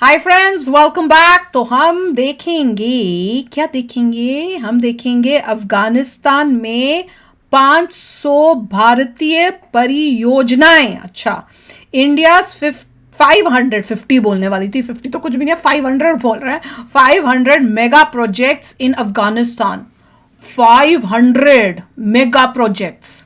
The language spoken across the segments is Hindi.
Hi friends, welcome back. तो हम देखेंगे अफगानिस्तान में 500 भारतीय परियोजनाएं। अच्छा, इंडिया 550 बोलने वाली थी, 50 तो कुछ भी नहीं है, 500 बोल रहे हैं। 500 mega projects in Afghanistan. 500 mega projects,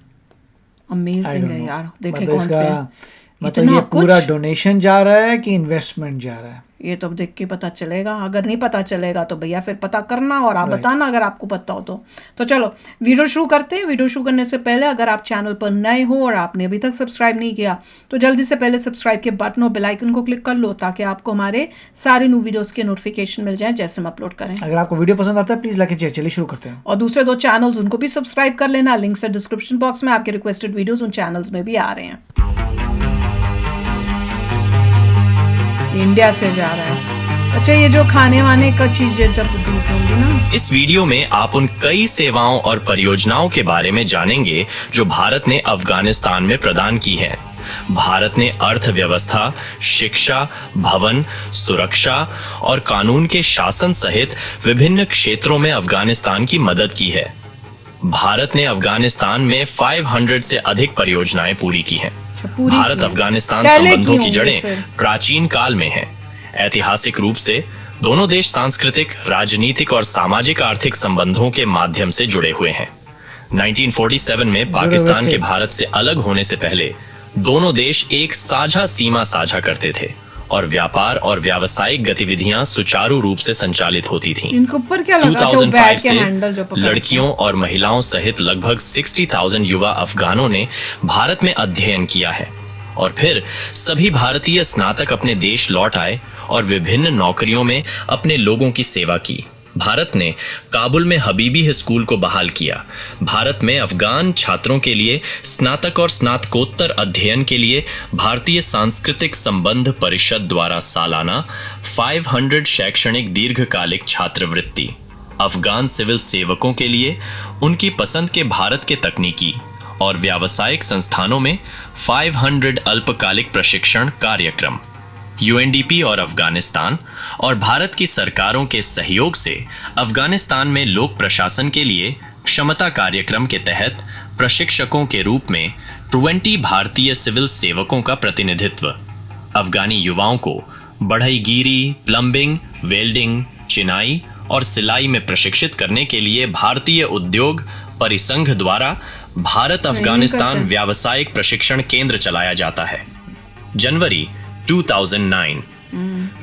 amazing है यार। देखें कौन से मतलब ये पूरा डोनेशन जा रहा है कि इन्वेस्टमेंट जा रहा है, ये तो देख के पता चलेगा। अगर नहीं पता चलेगा तो भैया फिर पता करना और आप बताना अगर आपको पता हो तो चलो वीडियो शुरू करते हैं। वीडियो शुरू करने से पहले अगर आप चैनल पर नए हो और आपने अभी तक सब्सक्राइब नहीं किया तो जल्दी से पहले सब्सक्राइब के बटन और बेल आइकन को क्लिक कर लो ताकि आपको हमारे सारे न्यू वीडियोस के नोटिफिकेशन मिल जाए जैसे हम अपलोड करें। अगर आपको वीडियो पसंद आता है प्लीज लाइक एंड चलिए शुरू करते हैं। और दूसरे 2 चैनल्स उनको भी सब्सक्राइब कर लेना, लिंक्स है डिस्क्रिप्शन बॉक्स में। आपके रिक्वेस्टेड वीडियोस उन चैनल्स में भी आ रहे हैं। इंडिया से जा रहा है। अच्छा, ये जो खाने वाने का चीज जब होंगी ना। इस वीडियो में आप उन कई सेवाओं और परियोजनाओं के बारे में जानेंगे जो भारत ने अफगानिस्तान में प्रदान की है। भारत ने अर्थव्यवस्था, शिक्षा, भवन, सुरक्षा और कानून के शासन सहित विभिन्न क्षेत्रों में अफगानिस्तान की मदद की है। भारत ने अफगानिस्तान में 500 से अधिक परियोजनाएं पूरी की हैं। भारत अफगानिस्तान संबंधों की जड़ें प्राचीन काल में हैं। ऐतिहासिक रूप से दोनों देश सांस्कृतिक, राजनीतिक और सामाजिक आर्थिक संबंधों के माध्यम से जुड़े हुए हैं। 1947 में पाकिस्तान के भारत से अलग होने से पहले दोनों देश एक साझा सीमा साझा करते थे और व्यापार और व्यावसायिक गतिविधियां सुचारू रूप से संचालित होती थीं। 2005 से लड़कियों और महिलाओं सहित लगभग 60,000 युवा अफगानों ने भारत में अध्ययन किया है और फिर सभी भारतीय स्नातक अपने देश लौट आए और विभिन्न नौकरियों में अपने लोगों की सेवा की। भारत ने काबुल में हबीबी स्कूल को बहाल किया। भारत में अफगान छात्रों के लिए स्नातक और स्नातकोत्तर अध्ययन के लिए भारतीय सांस्कृतिक संबंध परिषद द्वारा सालाना 500 शैक्षणिक दीर्घकालिक छात्रवृत्ति, अफगान सिविल सेवकों के लिए उनकी पसंद के भारत के तकनीकी और व्यावसायिक संस्थानों में 500 अल्पकालिक प्रशिक्षण कार्यक्रम। यूएनडीपी और अफगानिस्तान और भारत की सरकारों के सहयोग से अफगानिस्तान में लोक प्रशासन के लिए क्षमता कार्यक्रम के तहत प्रशिक्षकों के रूप में 20 भारतीय सिविल सेवकों का प्रतिनिधित्व। अफगानी युवाओं को बढ़ईगीरी, प्लम्बिंग, वेल्डिंग, चिनाई और सिलाई में प्रशिक्षित करने के लिए भारतीय उद्योग परिसंघ द्वारा भारत अफगानिस्तान व्यावसायिक प्रशिक्षण केंद्र चलाया जाता है। जनवरी 2009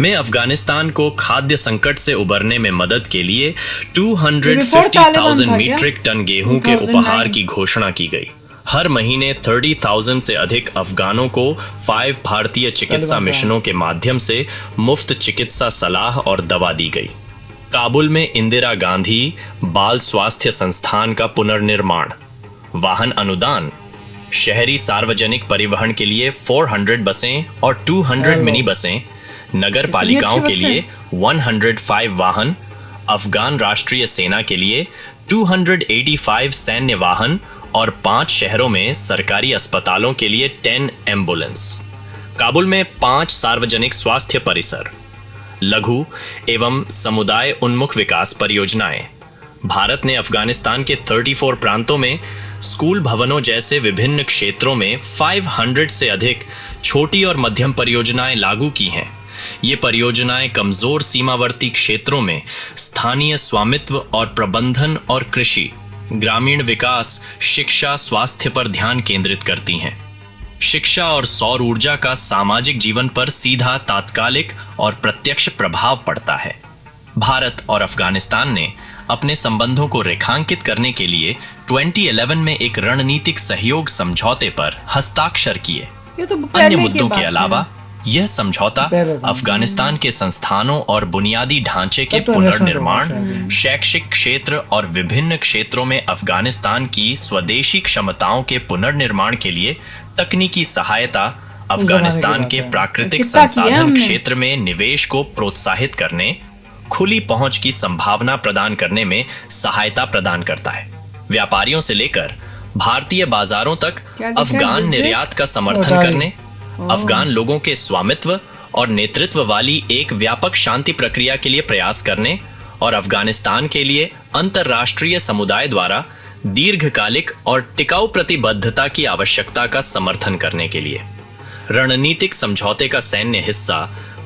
में अफगानिस्तान को खाद्य संकट से उबरने में मदद के लिए 250,000 मीट्रिक टन गेहूं के उपहार की घोषणा की गई। हर महीने 30,000 से अधिक अफगानों को 5 भारतीय चिकित्सा मिशनों के माध्यम से मुफ्त चिकित्सा सलाह और दवा दी गई। काबुल में इंदिरा गांधी बाल स्वास्थ्य संस्थान का पुनर्निर्माण, वाहन अनुदान, शहरी सार्वजनिक परिवहन के लिए 400 बसें और 200 मिनी बसें, नगर पालिकाओं के लिए 105 वाहन, अफगान राष्ट्रीय सेना के लिए 285 सैन्य वाहन और 5 शहरों में सरकारी अस्पतालों के लिए 10 एम्बुलेंस। काबुल में 5 सार्वजनिक स्वास्थ्य परिसर, लघु एवं समुदाय उन्मुख विकास परियोजनाएं। भारत ने अफगानिस्तान के 34 प्रांतों में स्कूल भवनों जैसे विभिन्न क्षेत्रों में 500 से अधिक छोटी और मध्यम परियोजनाएं लागू की हैं। ये परियोजनाएं कमजोर सीमावर्ती क्षेत्रों में स्थानीय स्वामित्व और प्रबंधन और कृषि, ग्रामीण विकास, शिक्षा, स्वास्थ्य पर ध्यान केंद्रित करती हैं। शिक्षा और सौर ऊर्जा का सामाजिक जीवन पर सीधा, तात्कालिक और प्रत्यक्ष प्रभाव पड़ता है। भारत और अफगानिस्तान ने अपने संबंधों को रेखांकित करने के लिए 2011 में एक रणनीतिक सहयोग समझौते पर हस्ताक्षर किए। अन्य मुद्दों के अलावा यह समझौता अफगानिस्तान के संस्थानों और बुनियादी ढांचे के पुनर्निर्माण, शैक्षिक क्षेत्र और विभिन्न क्षेत्रों में अफगानिस्तान की स्वदेशी क्षमताओं के पुनर्निर्माण के लिए तकनीकी सहायता, अफगानिस्तान के प्राकृतिक संसाधन क्षेत्र में निवेश को प्रोत्साहित करने, खुली पहुंच की संभावना प्रदान करने में सहायता प्रदान करता है। व्यापारियों से लेकर भारतीय बाजारों तक अफगान निर्यात का समर्थन करने, अफगान लोगों के स्वामित्व और नेतृत्व वाली एक व्यापक शांति प्रक्रिया के लिए प्रयास करने और अफगानिस्तान के लिए अंतर्राष्ट्रीय समुदाय द्वारा दीर्घकालिक और टिकाऊ प्रतिबद्धता की आवश्यकता का समर्थन करने के लिए। रणनीतिक समझौते का सैन्य हिस्सा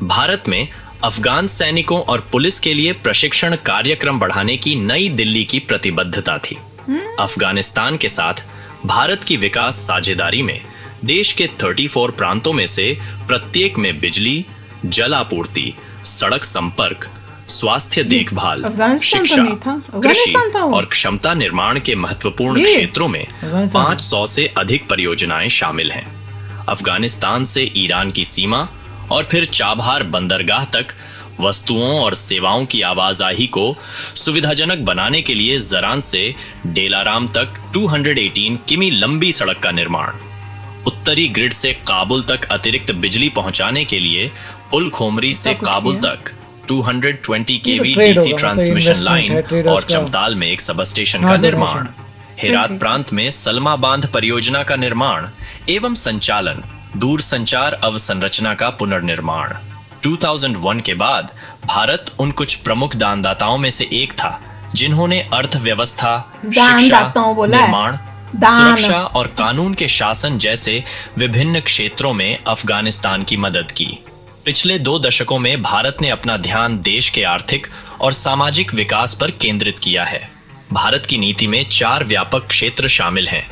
भारत में अफगान सैनिकों और पुलिस के लिए प्रशिक्षण कार्यक्रम बढ़ाने की नई दिल्ली की प्रतिबद्धता थी। अफगानिस्तान के साथ भारत की विकास साझेदारी में देश के 34 प्रांतों में से प्रत्येक में बिजली, जल आपूर्ति, सड़क संपर्क, स्वास्थ्य देखभाल, शिक्षा, कृषि और क्षमता निर्माण के महत्वपूर्ण क्षेत्रों में 500 से अधिक परियोजनाएं शामिल हैं। अफगानिस्तान से ईरान की सीमा और फिर चाबहार बंदरगाह तक वस्तुओं और सेवाओं की आवाजाही को सुविधाजनक बनाने के लिए जरान से डेलाराम तक 218 किमी लंबी सड़क का निर्माण, उत्तरी ग्रिड से काबुल तक अतिरिक्त बिजली पहुंचाने के लिए पुल खोमरी से काबुल तक 220 केवी डीसी ट्रांसमिशन लाइन और चमताल में एक सबस्टेशन का निर्माण, हेरात प्रांत में सलमा बांध परियोजना का निर्माण एवं संचालन, दूरसंचार अवसंरचना का पुनर्निर्माण। 2001 के बाद भारत उन कुछ प्रमुख दानदाताओं में से एक था जिन्होंने अर्थव्यवस्था, शिक्षा, निर्माण, सुरक्षा और कानून के शासन जैसे विभिन्न क्षेत्रों में अफगानिस्तान की मदद की। पिछले 2 दशकों में भारत ने अपना ध्यान देश के आर्थिक और सामाजिक विकास पर केंद्रित किया है। भारत की नीति में 4 व्यापक क्षेत्र शामिल हैं: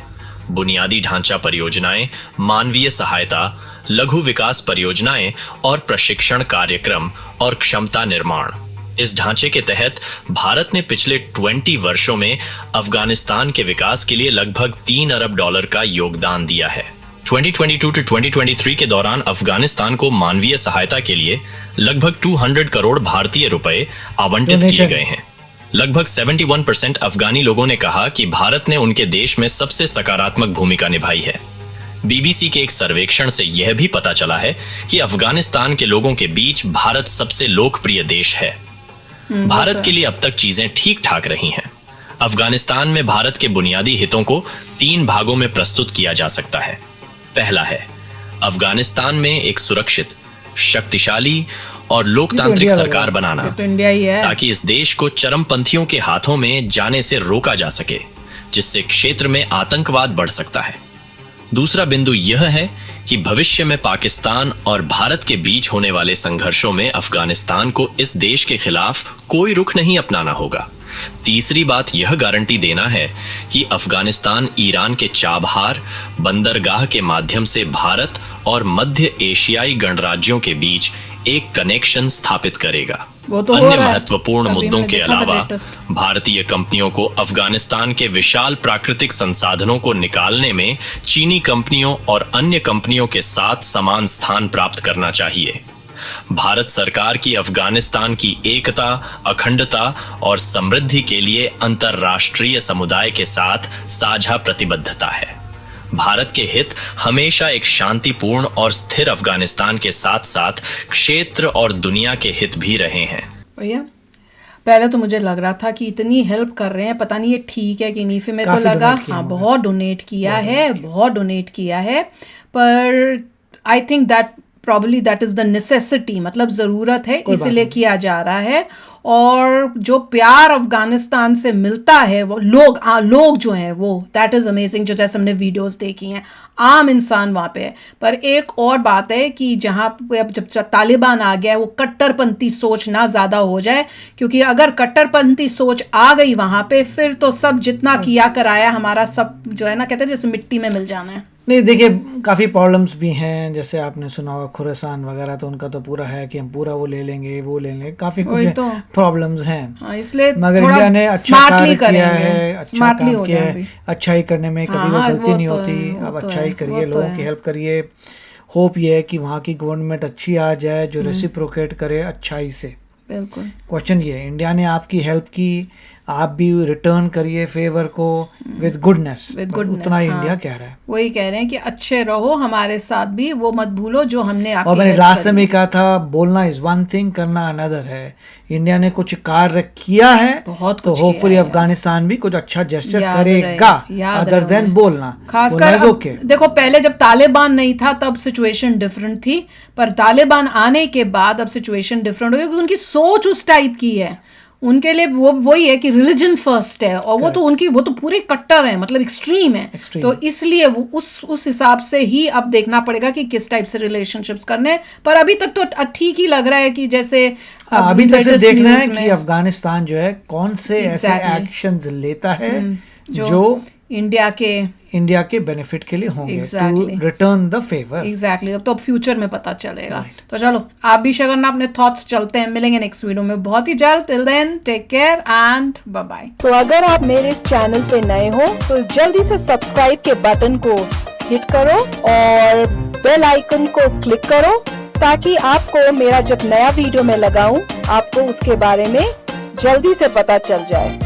बुनियादी ढांचा परियोजनाएं, मानवीय सहायता, लघु विकास परियोजनाएं और प्रशिक्षण कार्यक्रम और क्षमता निर्माण। इस ढांचे के तहत भारत ने पिछले 20 वर्षों में अफगानिस्तान के विकास के लिए लगभग $3 अरब का योगदान दिया है। 2022 to 2023 के दौरान अफगानिस्तान को मानवीय सहायता के लिए लगभग 200 करोड़ भारतीय रुपए आवंटित किए गए हैं। लगभग 71% अफगानी लोगों ने कहा कि भारत ने उनके देश में सबसे सकारात्मक भूमिका निभाई है। बीबीसी के एक सर्वेक्षण से यह भी पता चला है कि अफगानिस्तान के लोगों के बीच भारत सबसे लोकप्रिय देश है। भारत के लिए अब तक चीजें ठीक ठाक रही हैं। अफगानिस्तान में भारत के बुनियादी हितों को 3 भागों में प्रस्तुत किया जा सकता है। पहला है अफगानिस्तान में एक सुरक्षित, शक्तिशाली और लोकतांत्रिक सरकार बनाना, ताकि इस देश को चरमपंथियों के हाथों में जाने से रोका जा सके, जिससे क्षेत्र में आतंकवाद बढ़ सकता है। दूसरा बिंदु यह है कि भविष्य में पाकिस्तान और भारत के बीच होने वाले संघर्षों में अफगानिस्तान को इस देश के खिलाफ कोई रुख नहीं अपनाना होगा। तीसरी बात यह गारंटी देना है कि अफगानिस्तान ईरान के चाबहार बंदरगाह के माध्यम से भारत और मध्य एशियाई गणराज्यों के बीच एक कनेक्शन स्थापित करेगा। अन्य महत्वपूर्ण मुद्दों के अलावा भारतीय कंपनियों को अफगानिस्तान के विशाल प्राकृतिक संसाधनों को निकालने में चीनी कंपनियों और अन्य कंपनियों के साथ समान स्थान प्राप्त करना चाहिए। भारत सरकार की अफगानिस्तान की एकता, अखंडता और समृद्धि के लिए अंतर्राष्ट्रीय समुदाय के साथ साझा प्रतिबद्धता है। भारत के हित हमेशा एक शांतिपूर्ण और स्थिर अफगानिस्तान के साथ साथ क्षेत्र और दुनिया के हित भी रहे हैं। भैया, पहले तो मुझे लग रहा था कि इतनी हेल्प कर रहे हैं, पता नहीं ये ठीक है कि नहीं। फिर मेरे को लगा हाँ बहुत डोनेट किया है, पर I think that probably that is the necessity, मतलब ज़रूरत है, इसलिए किया जा रहा है। और जो प्यार अफगानिस्तान से मिलता है, वो लोग जो हैं वो दैट इज़ अमेजिंग। जो जैसे हमने वीडियोस देखी हैं, आम इंसान वहाँ पे है। पर एक और बात है कि जहाँ पे अब जब तालिबान आ गया है, वो कट्टरपंथी सोच ना ज़्यादा हो जाए, क्योंकि अगर कट्टरपंथी सोच आ गई वहाँ पे, फिर तो सब जितना किया कराया हमारा सब जो है ना, कहते हैं जैसे मिट्टी में मिल जाना है। नहीं, देखिए काफ़ी प्रॉब्लम्स भी हैं, जैसे आपने सुना होगा खुरासान वगैरह, तो उनका तो पूरा है कि हम पूरा वो ले लेंगे, काफ़ी कुछ तो प्रॉब्लम्स हैं। इसलिए मगर इंडिया ने अच्छा कार्य किया है, अच्छा काम किया है। अच्छाई करने में कभी वो गलती नहीं होती। अब अच्छाई करिए, लोगों की हेल्प करिए। होप ये है कि वहाँ की गवर्नमेंट अच्छी आ जाए, जो रेसिप्रोकेट करे अच्छाई से। बिल्कुल। क्वेश्चन ये है, इंडिया ने आपकी हेल्प की, आप भी रिटर्न करिए फेवर को विद गुडनेस, उतना ही इंडिया कह रहा है। वही कह रहे हैं कि अच्छे रहो हमारे साथ भी, वो मत भूलो जो हमने आपकी। और मैंने लास्ट में कहा था, बोलना इज वन थिंग, करना अनदर है। इंडिया ने कुछ कार्य किया है बहुत, तो होपफुली अफगानिस्तान भी कुछ अच्छा जेस्चर करेगा, अदर देन बोलना। खासकर देखो, पहले जब तालिबान नहीं था तब सिचुएशन डिफरेंट थी, पर तालिबान आने के बाद अब सिचुएशन डिफरेंट हो गई, क्योंकि उनकी सोच उस टाइप की है। उनके लिए वो वही है कि रिलीजन फर्स्ट है, और वो तो पूरे कट्टर है, मतलब एक्सट्रीम है। तो इसलिए वो उस हिसाब से ही अब देखना पड़ेगा कि किस टाइप से रिलेशनशिप्स करने हैं। पर अभी तक तो ठीक ही लग रहा है कि जैसे अभी तक से देखना है कि अफगानिस्तान जो है कौन से ऐसे एक्शंस लेता है जो इंडिया के बेनिफिट के लिए होंगे, to return the favour. Exactly, अब तो फ्यूचर में पता चलेगा। तो चलो, आप भी शेयर करना अपने थॉट्स। चलते हैं, मिलेंगे नेक्स्ट वीडियो में बहुत ही जल्द। Till then, take care and bye bye. तो अगर आप मेरे इस चैनल पे नए हो तो जल्दी से सब्सक्राइब के बटन को हिट करो और बेल आइकन को क्लिक करो, ताकि आपको मेरा जब नया वीडियो मैं लगाऊं आपको उसके बारे में जल्दी से पता चल जाए।